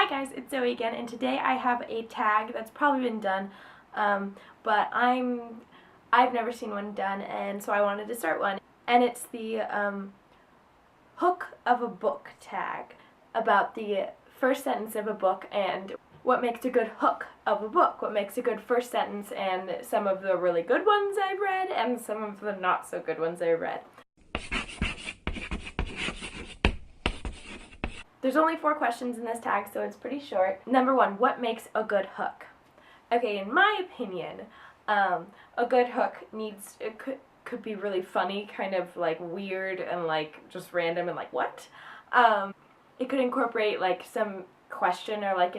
Hi guys, it's Zoe again, and today I have a tag that's probably been done, but I've never seen one done, and so I wanted to start one. And it's the hook of a book tag, about the first sentence of a book and what makes a good hook of a book, what makes a good first sentence, and some of the really good ones I've read and some of the not so good ones I've read. There's only 4 questions in this tag, so it's pretty short. Number 1, what makes a good hook? Okay, in my opinion, a good hook could be really funny, kind of like weird and like just random and like what? It could incorporate like some question or like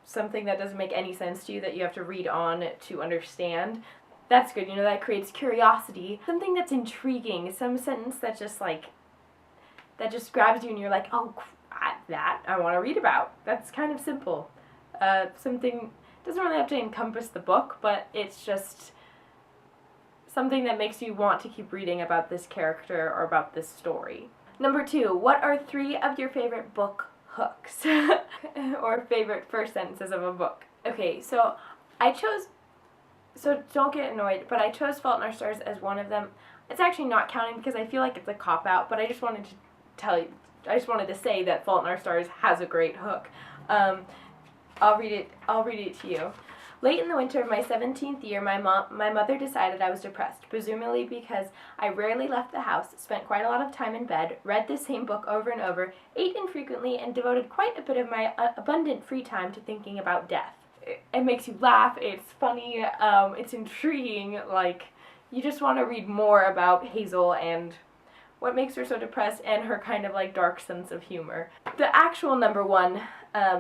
something that doesn't make any sense to you that you have to read on to understand. That's good, you know, that creates curiosity. Something that's intriguing, some sentence that just grabs you and you're like, oh, that I want to read about. That's kind of simple. Something doesn't really have to encompass the book, but it's just something that makes you want to keep reading about this character or about this story. Number 2, what are 3 of your favorite book hooks or favorite first sentences of a book? Okay, so don't get annoyed, but I chose Fault in Our Stars as one of them. It's actually not counting because I feel like it's a cop-out, but I just wanted to say that Fault in Our Stars has a great hook. I'll read it to you. Late in the winter of my 17th year, my mother decided I was depressed, presumably because I rarely left the house, spent quite a lot of time in bed, read the same book over and over, ate infrequently, and devoted quite a bit of my abundant free time to thinking about death. It makes you laugh, it's funny, it's intriguing, like, you just want to read more about Hazel and what makes her so depressed and her kind of like dark sense of humor. The actual number 1,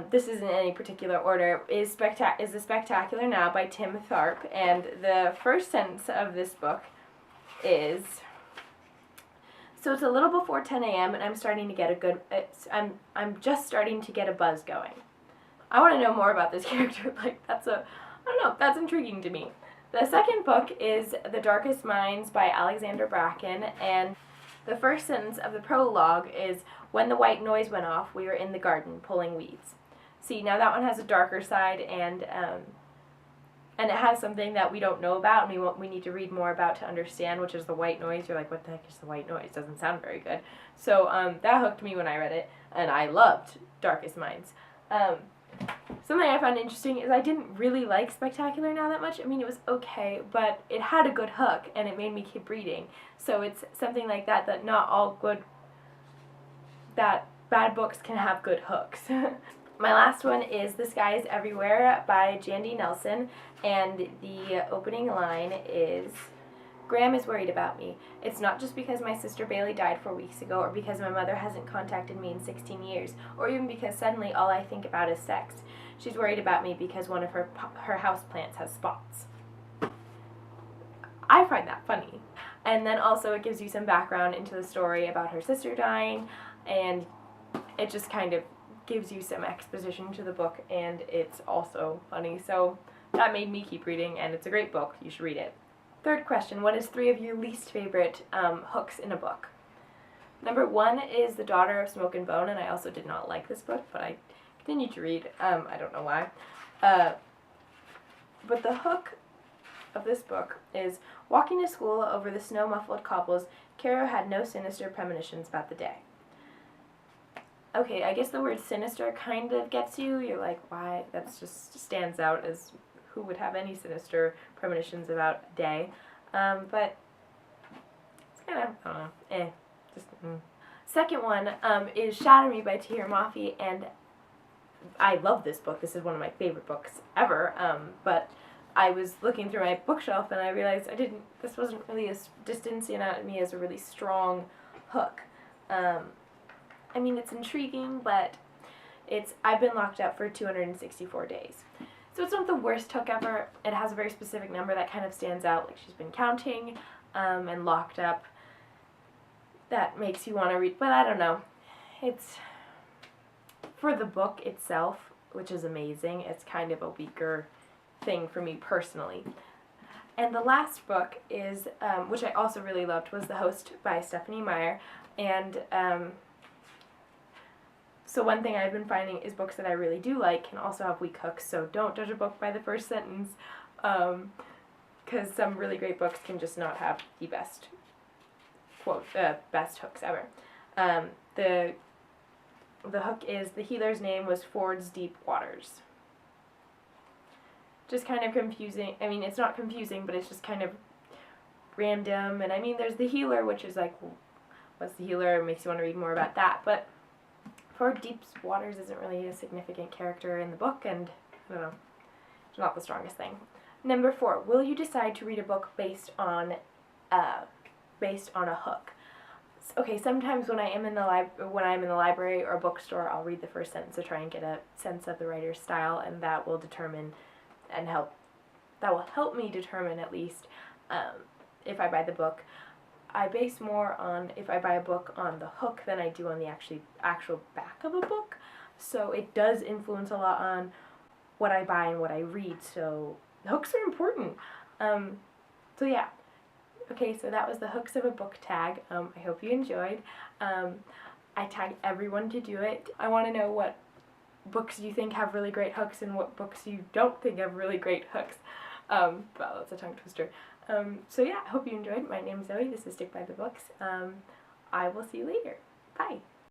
this isn't in any particular order, is The Spectacular Now by Tim Tharp, and the first sentence of this book is, so it's a little before 10 a.m. and I'm starting to get I'm just starting to get a buzz going. I want to know more about this character, like I don't know, that's intriguing to me. The second book is The Darkest Minds by Alexander Bracken, and the first sentence of the prologue is, when the white noise went off, we were in the garden pulling weeds. See, now that one has a darker side, and it has something that we don't know about, and we need to read more about to understand, which is the white noise. You're like, what the heck is the white noise? Doesn't sound very good. So that hooked me when I read it, and I loved Darkest Minds. Something I found interesting is I didn't really like Spectacular Now that much. I mean, it was okay, but it had a good hook, and it made me keep reading. So it's something like that that bad books can have good hooks. My last one is The Sky is Everywhere by Jandy Nelson, and the opening line is, Graham is worried about me. It's not just because my sister Bailey died 4 weeks ago, or because my mother hasn't contacted me in 16 years, or even because suddenly all I think about is sex. She's worried about me because one of her houseplants has spots. I find that funny. And then also it gives you some background into the story about her sister dying, and it just kind of gives you some exposition to the book, and it's also funny. So that made me keep reading, and it's a great book. You should read it. Third question, what is 3 of your least favorite hooks in a book? Number 1 is The Daughter of Smoke and Bone, and I also did not like this book, but I continued to read. I don't know why. But the hook of this book is, walking to school over the snow-muffled cobbles, Caro had no sinister premonitions about the day. Okay, I guess the word sinister kind of gets you. You're like, why? That just stands out as who would have any sinister premonitions about a day. But it's kind of, I don't know, Second one is Shatter Me by Tahir Mafi, and I love this book. This is one of my favorite books ever, but I was looking through my bookshelf and I realized this wasn't really as distancing at me as a really strong hook. I mean, it's intriguing, but I've been locked up for 264 days. So it's not the worst hook ever. It has a very specific number that kind of stands out, like she's been counting and locked up. That makes you want to read, but I don't know. It's, for the book itself, which is amazing, it's kind of a weaker thing for me personally. And the last book is, which I also really loved, was The Host by Stephanie Meyer, and So one thing I've been finding is books that I really do like can also have weak hooks, so don't judge a book by the first sentence, because some really great books can just not have the best quote, best hooks ever. The hook is, the healer's name was Ford's Deep Waters. Just kind of confusing. I mean, it's not confusing, but it's just kind of random. And I mean, there's the healer, which is like, what's the healer? It makes you want to read more about that. But Ford Deep Waters isn't really a significant character in the book, and I don't know, it's not the strongest thing. Number 4, will you decide to read a book based on a hook? Okay, sometimes when I'm in the library or a bookstore, I'll read the first sentence to try and get a sense of the writer's style, and that will determine and help me determine at least if I buy the book. I base more on if I buy a book on the hook than I do on the actual back of a book. So it does influence a lot on what I buy and what I read. So hooks are important. So yeah. Okay, so that was the hooks of a book tag. I hope you enjoyed. I tag everyone to do it. I want to know what books you think have really great hooks and what books you don't think have really great hooks. Well, that's a tongue twister. So yeah, I hope you enjoyed. My name's Zoe. This is Stick by the Books. I will see you later. Bye.